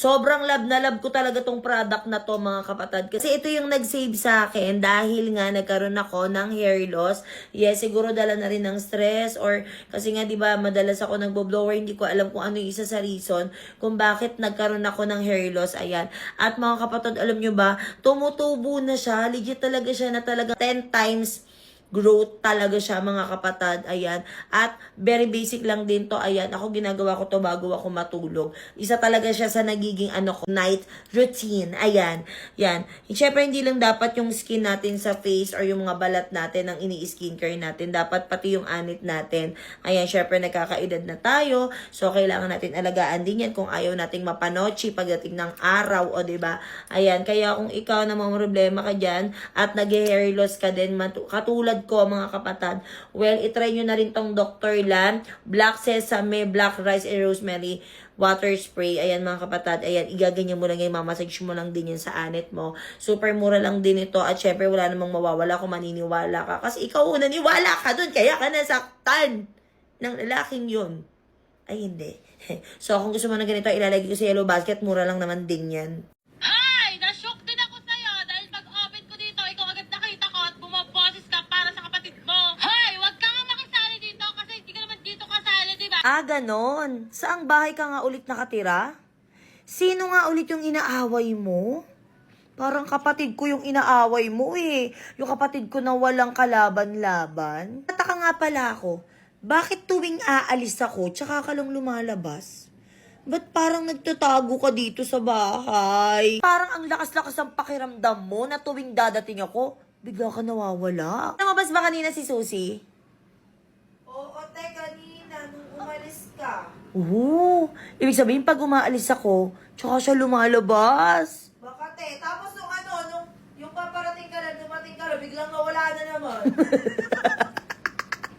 Sobrang love na love ko talaga tong product na to mga kapatid. Kasi ito yung nag-save sa akin dahil nga nagkaroon ako ng hair loss. Yes, siguro dala na rin ng stress or kasi nga 'di ba madalas ako nagbo-blower, hindi ko alam kung ano yung isa sa reason kung bakit nagkaroon ako ng hair loss. Ayan. At mga kapatid, alam nyo ba, tumutubo na siya. Legit talaga siya na talaga 10 times growth talaga siya mga kapatid. Ayan. At very basic lang din to. Ayan. Ako ginagawa ko to bago ako matulog. Isa talaga siya sa nagiging night routine. Ayan. Yan. Siyempre hindi lang dapat yung skin natin sa face or yung mga balat natin ang ini-skincare natin. Dapat pati yung anit natin. Ayan. Siyempre nagkakaedad na tayo. So kailangan natin alagaan din yan kung ayaw nating mapanochi pagdating ng araw. O diba? Ayan. Kaya kung ikaw na mga problema ka dyan at nag-hair loss ka din, katulad ko mga kapatid, well, itry nyo na rin tong Dr. Lan, Black Sesame, Black Rice, and Rosemary water spray. Ayan mga kapatid, ayan, igaganyan mo lang yan, mamassage mo lang din yan sa anit mo. Super mura lang din ito at syempre wala namang mawawala kung maniniwala ka. Kasi ikaw naniwala ka dun, kaya ka nasaktan ng lalaking yun. Ay hindi. So kung gusto mo na ganito, ilalagay ko sa yellow basket, mura lang naman din yan. Hi! Na-shock din ako sa'yo dahil pag-open ko dito, ikaw agad nakita ko at bumaboses ka para sa kapatid mo. Hoy! Huwag ka nga makisali dito kasi hindi ka naman dito kasali, di ba? Ah, ganon. Saang bahay ka nga ulit nakatira? Sino nga ulit yung inaaway mo? Parang kapatid ko yung inaaway mo eh. Yung kapatid ko na walang kalaban-laban. Nataka nga pala ako. Bakit tuwing aalis ako, tsaka ka lang lumalabas? Ba't parang nagtatago ka dito sa bahay? Parang ang lakas-lakas ng pakiramdam mo na tuwing dadating ako, bigla ka nawawala. Namabas ba kanina si Susie? Oo, te, kanina, nung umalis ka. Oo, ibig sabihin pag umaalis ako, tsaka siya lumalabas. Baka te, tapos nung yung paparating ka lang, dumating ka lang, biglang nawala na naman.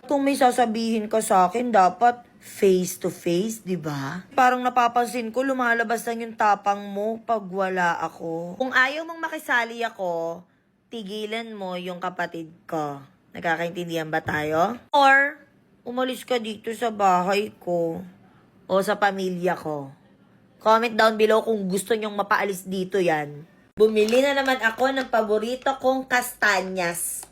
Kung may sasabihin ka sa akin, dapat face to face, di ba? Parang napapansin ko, lumalabas lang yung tapang mo pag wala ako. Kung ayaw mong makisali ako, tigilan mo yung kapatid ko. Nagkakaintindihan ba tayo? Or, umalis ka dito sa bahay ko o sa pamilya ko. Comment down below kung gusto nyong mapaalis dito yan. Bumili na naman ako ng paborito kong kastanyas.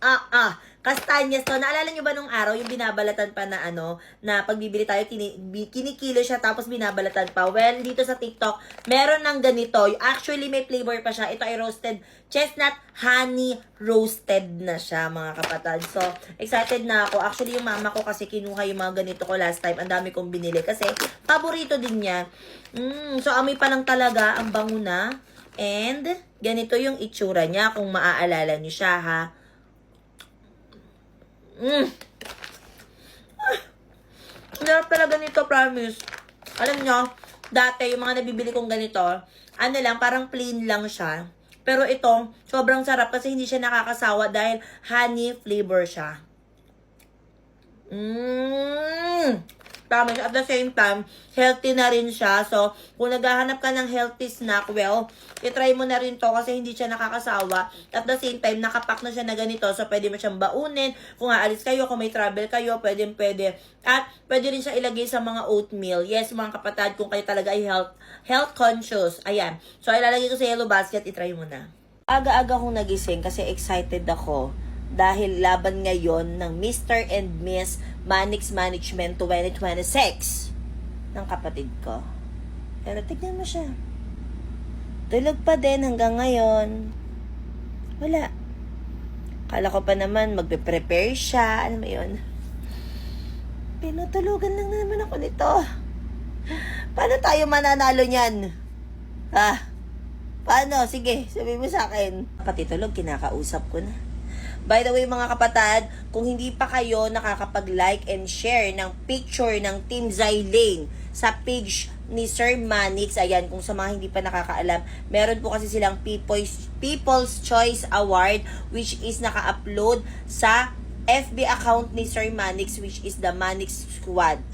Kastanyas to. Naalala nyo ba nung araw yung binabalatan pa na na pagbibili tayo, kinikilo siya tapos binabalatan pa. Well, dito sa TikTok, meron ng ganito. Actually, may flavor pa siya. Ito ay roasted chestnut honey roasted na siya, mga kapatid. So, excited na ako. Actually, yung mama ko kasi kinuha yung mga ganito ko last time. Ang dami kong binili kasi paborito din niya. So, amoy pa lang talaga. Ang bango na. And, ganito yung itsura niya kung maaalala niyo siya, ha. Sarap talaga nito, promise. Alam nyo, dati yung mga nabibili kong ganito, parang plain lang siya. Pero ito, sobrang sarap kasi hindi siya nakakasawa dahil honey flavor siya. Promise, at the same time, healthy na rin siya. So, kung naghahanap ka ng healthy snack, well, itry mo na rin to kasi hindi siya nakakasawa. At the same time, nakapack na siya na ganito. So, pwede mo siyang baunin. Kung aalis kayo, kung may travel kayo, pwede. At pwede rin siya ilagay sa mga oatmeal. Yes, mga kapatid, kung kayo talaga ay health conscious. Ayan. So, ilalagay ko sa yellow basket. Itry mo na. Aga-aga kong nagising kasi excited ako. Dahil laban ngayon ng Mr. and Miss Manix Management 2026 ng kapatid ko. Pero tignan mo siya. Tulog pa din hanggang ngayon. Wala. Kala ko pa naman magpe-prepare siya. Ano mo yun? Pinutulugan lang naman ako nito. Paano tayo mananalo niyan? Ha? Paano? Sige, sabihin mo sa akin. Pati tulog, kinakausap ko na. By the way, mga kapatid, kung hindi pa kayo nakakapag-like and share ng picture ng Team Zylane sa page ni Sir Manix, ayan, kung sa mga hindi pa nakakaalam, meron po kasi silang People's Choice Award which is naka-upload sa FB account ni Sir Manix which is the Manix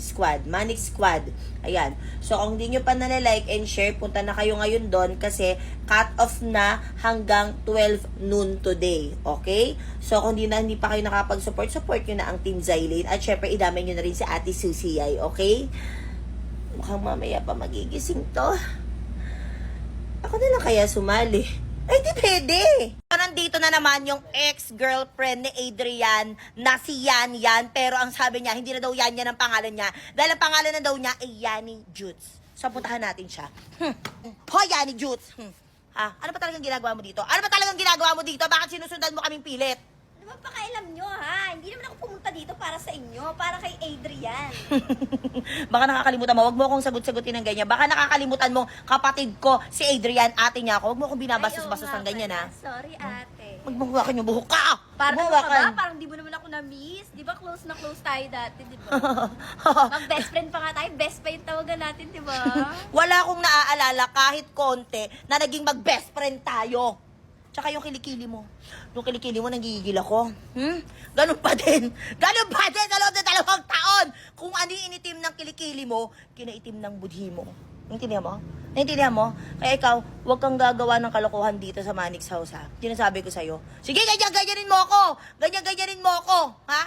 Squad. Ayan. So, kung hindi nyo pa nalalike and share, punta na kayo ngayon doon kasi cut off na hanggang 12 noon today. Okay? So, kung hindi pa kayo nakapag-support, support nyo na ang Team Zylane. At syempre, idamay nyo na rin si Ate Susie. Okay? Mukhang mamaya pa magigising to. Ako na lang kaya sumali. Ay, di pwede. Nandito na naman yung ex-girlfriend ni Adrian na si Yan. Pero ang sabi niya, hindi na daw Yan ang pangalan niya. Dahil ang pangalan na daw niya ay Yani Jutes. So, puntahan natin siya. Hoy, Yani Jutes. Ha? Ano ba talagang ginagawa mo dito? Ano ba talagang ginagawa mo dito? Bakit sinusundan mo kaming pilit? Ano ba pakailam nyo, ha? Hindi naman ako pumunta dito para sa inyo, para kay Adrian. Baka nakakalimutan mo. Huwag mo akong sagot-sagutin ng ganyan. Baka nakakalimutan mo, kapatid ko, si Adrian, ate niya ako. Huwag mo akong binabastos-bastos ng ganyan, ha? Sorry, ate. Magbuhakan yung buhok ka! Parang ano ka Magbuhakan. ba? Parang di mo naman ako na-miss. Di ba close na close tayo dati, di ba? Mag-best friend pa nga tayo. Best friend tawagan natin, di ba? Wala akong naaalala kahit konti na naging mag-best friend tayo. Tsaka yung kilikili mo. Yung kilikili mo, nagigigil ako. Ganun pa din. Ganun pa din sa loob ng 2 taon. Kung ano yung initim ng kilikili mo, kinaitim ng budhi mo. Naintindihan mo? Naintindihan mo? Kaya ikaw, huwag kang gagawa ng kalokohan dito sa Manix House, ha? Sinasabi ko sa'yo. Sige, ganyan-ganyanin mo ako! Ganyan-ganyanin mo ako! Ha?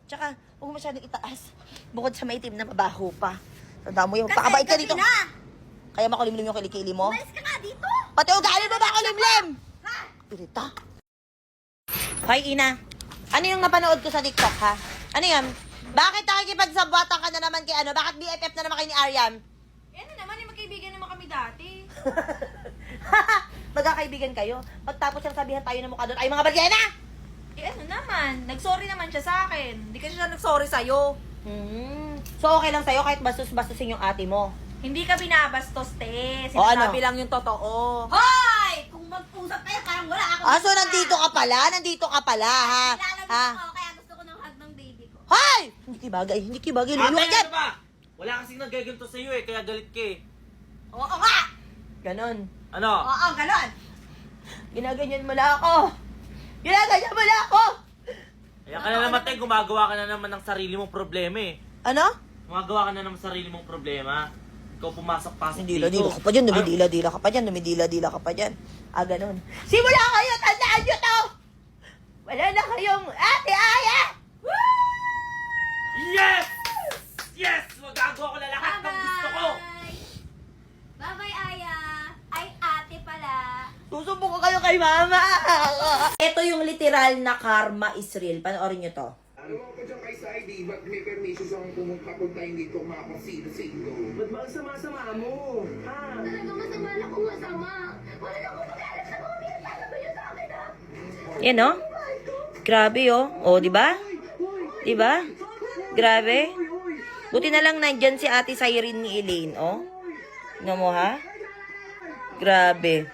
Tsaka, huwag mo masyadong itaas. Bukod sa maitim na mabaho pa. Tanda mo yung pakabait ka dito. na! Kaya makulimlim yung kilikili mo? Umalis ka nga dito! Pati ugali mo ba kulimlim? Ha? Irita. Hoy, Ina. Ano yung napanood ko sa TikTok, ha? Ano yan? Bakit nakikipagsabwatan ka na naman kay ano? Bakit BFF na naman kayo ni Aryan? Ano naman, yung magkaibigan naman kami dati. Magkakaibigan kayo. Pagtapos yung sabihan tayo ng mukha doon, ay mga bagyena! Ano naman, nagsorry naman siya sa akin. Hindi kasi siya nagsorry sa'yo. So, okay lang sa'yo kahit bastos-bastusin yung ate mo. Hindi ka binabastos, te. O, ano? Sinasabi lang yung totoo. Hoy! Kung mag-usap kayo, parang wala ako. So nandito ka pala? Nandito ka pala, ha? Nilalamig Ha? ako, kaya gusto ko ng hug ng baby ko. Hoy! Hindi kibagay. Ate, Luluwa dyan! ano ba? Wala kasing nagaganto sa'yo eh, kaya galit ka eh. Oo nga! Ganon. Ano? Oo, ganon. Ginaganyan mo na ako. Ginaganyan mo na ako! Kaya ka na naman tayo, gumagawa ka na naman ng sarili mong problema eh. Ano? Gumagawa ka na naman ng sarili mong problema. Ikaw pumasok-pasok Dila-dila ka pa dyan, dumidila-dila ka pa dyan, dumidila-dila ka pa dyan. Ganon. Simula kayo, tandaan nyo to! Wala na kayong ate Aya! Yes! Yes! Magagawa ko na lahat ng gusto ko! Bye-bye, Aya. Ay, ate pala. Susubo ko kayo kay mama! Ito yung literal na karma is real. Panoorin nyo to. Ano ko dyan kay Saidi, ba't may permission siyang pumunta-puntahin dito mga pasino-sino? Ba't ba ang sama-sama mo? Ha? Talaga masama na kung masama. Wala na akong pag-alam sa mga pinagtala ba yun sa akin, ha? Yan, oh. Grabe, oh. Oh, di ba? Di ba? Grabe. Buti na lang nandyan si Ate Cyrene ni Elaine, oh. Tingnan mo, ha? Grabe.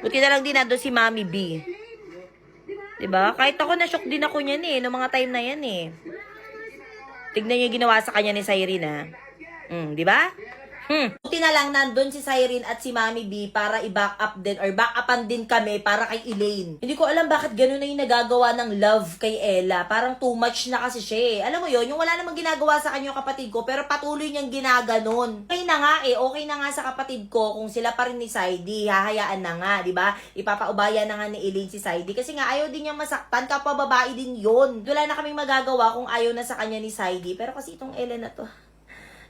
Buti na lang din nando si Mami B. Diba? Kahit ako na-shock din ako niyan eh, noong mga time na yan eh. Tignan niyo yung ginawa sa kanya ni Cyrene, ha? Diba? Buti na lang nandun si Cyrene at si Mami B para i-back up din or back upan din kami para kay Elaine. Hindi ko alam bakit gano'n na yung nagagawa ng love kay Ella. Parang too much na kasi siya eh. Alam mo yon, yung wala namang ginagawa sa kanya yung kapatid ko pero patuloy niyang ginaganon. Okay na nga eh, okay na nga sa kapatid ko kung sila pa rin ni Saidi, hahayaan na nga, di ba? Ipapaubaya na nga ni Elaine si Saidi kasi nga ayaw din niyang masaktan, kapwa babae din yon. Wala na kaming magagawa kung ayaw na sa kanya ni Saidi. Pero kasi itong Ella na to,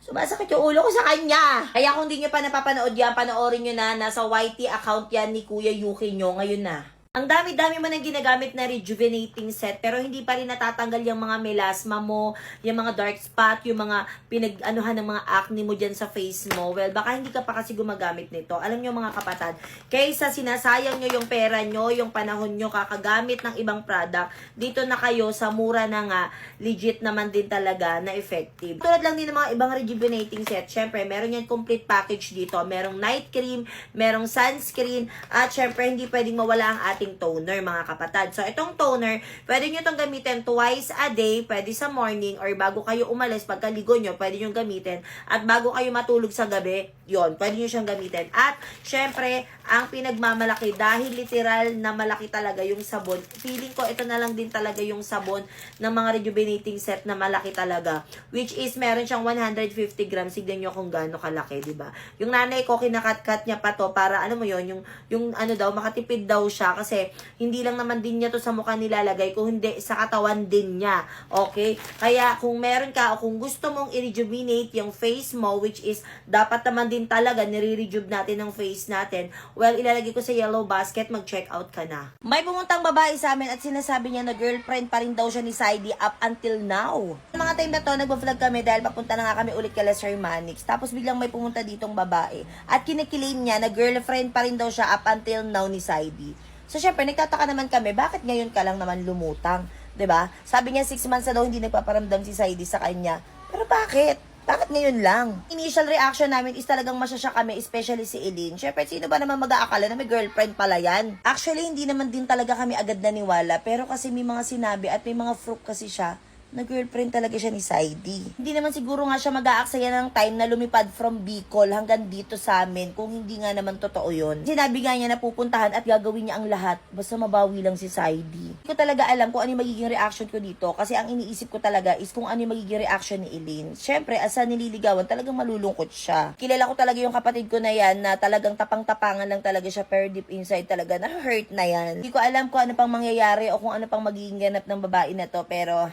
sumasakit yung ulo ko sa kanya. Kaya kung di nyo pa napapanood yan, panoorin nyo na. Nasa YT account yan ni Kuya Yuki nyo. Ngayon na. Ang dami-dami mo nang ginagamit na rejuvenating set pero hindi pa rin natatanggal yung mga melasma mo, yung mga dark spot, yung mga pinag-anuhan ng mga acne mo dyan sa face mo. Well, baka hindi ka pa kasi gumagamit nito. Alam nyo mga kapatid, kaysa sinasayang nyo yung pera nyo, yung panahon nyo, kakagamit ng ibang product, dito na kayo sa mura na nga, legit naman din talaga na effective. Tulad lang din ng mga ibang rejuvenating set, syempre, meron yan complete package dito. Merong night cream, merong sunscreen, at syempre, hindi pwedeng mawala ang ating toner, mga kapatid. So, itong toner, pwede nyo itong gamitin twice a day, pwede sa morning, or bago kayo umalis, pagkaligo nyo, pwede nyo gamitin. At bago kayo matulog sa gabi, yon, pwede nyo siyang gamitin. At, syempre, ang pinagmamalaki, dahil literal na malaki talaga yung sabon, feeling ko, ito na lang din talaga yung sabon ng mga rejuvenating set na malaki talaga. Which is, meron siyang 150 grams. Signan nyo kung gaano kalaki, diba? Yung nanay ko, kinakat-cut niya pa to para, ano mo yon, yung ano daw, makatipid daw siya kasi kasi hindi lang naman din niya to sa mukha nilalagay, kung hindi sa katawan din niya. Okay? Kaya kung meron ka o kung gusto mong i-rejuvenate yung face mo, which is dapat naman din talaga nire-rejuve natin ang face natin, well, ilalagay ko sa yellow basket, mag-check out ka na. May pumuntang babae sa amin at sinasabi niya na girlfriend pa rin daw siya ni Saidi up until now. Mga time na to, nagpa-vlog kami dahil papunta na nga kami ulit kay Sir Manix. Tapos biglang may pumunta ditong babae at kiniklaim niya na girlfriend pa rin daw siya up until now ni Saidi. So syempre, nagtataka naman kami, bakit ngayon ka lang naman lumutang? 'Di ba? Sabi niya 6 months na daw hindi nagpaparamdam si Saidi sa kanya. Pero bakit? Bakit ngayon lang? Initial reaction namin is talagang masyasya kami, especially si Eileen. Syempre, sino ba naman mag-aakala na may girlfriend pala yan? Actually, hindi naman din talaga kami agad naniwala. Pero kasi may mga sinabi at may mga proof kasi siya na girlfriend talaga siya ni Saidi. Hindi naman siguro nga siya mag-aaksaya ng time na lumipad from Bicol hanggang dito sa amin kung hindi nga naman totoo yun. Sinabi nga niya na pupuntahan at gagawin niya ang lahat basta mabawi lang si Saidi. Hindi ko talaga alam kung ano yung magiging reaction ko dito kasi ang iniisip ko talaga is kung ano yung magiging reaction ni Eileen. Siyempre, asa nililigawan, talagang malulungkot siya. Kilala ko talaga yung kapatid ko na yan na talagang tapang-tapangan lang talaga siya pero deep inside talaga na hurt na yan. Hindi ko alam kung ano pang mangyayari o kung ano pang magiging ganap ng babae na to pero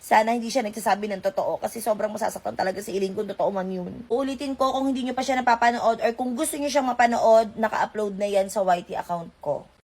sana hindi siya nagsasabi ng totoo kasi sobrang masasaktan talaga si Eileen kung totoo man yun. Ulitin ko, kung hindi nyo pa siya napapanood or kung gusto nyo siyang mapanood, naka-upload na yan sa YT account ko.